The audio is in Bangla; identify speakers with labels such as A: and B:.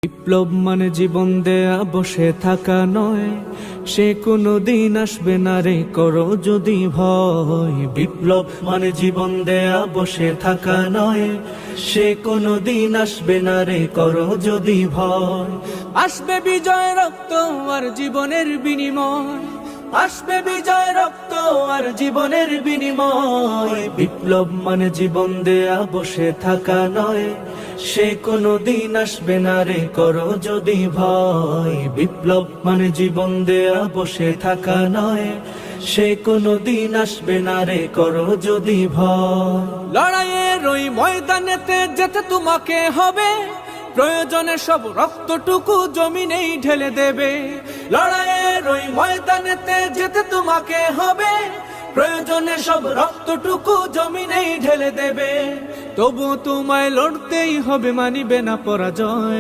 A: বিপ্লব মানে জীবন দেয়া বসে থাকা নয়, সে কোনো দিন আসবে না রে করো যদি ভয়। বিপ্লব মানে জীবন দেয়া বসে থাকা নয়, সে কোনো দিন আসবে না রে করো যদি ভয়। আসবে বিজয় রক্ত আর জীবনের বিনিময়, আসবে বিজয় রক্ত আর জীবনের বিনিময়। বিপ্লব মানে জীবন দেয়া বসে থাকা নয়, সে কোনো দিন আসবে না রে করো যদি ভয়। বিপ্লব মানে জীবন দেয়া বসে থাকা নয়, সে কোনো দিন আসবে না রে করো যদি ভয়। লড়াইয়ের ওই ময়দানেতে যেতে তোমাকে হবে, প্রয়োজনে সব রক্তটুকু জমিনেই ঢেলে দেবে। লড়াইয়ের ওই ময়দানেতে যেতে তোমাকে হবে, প্রয়োজনে সব রক্তটুকু জমিনেই ঢেলে দেবে। তবু তোমায় লড়তেই হবে, মানিবে না পরাজয়।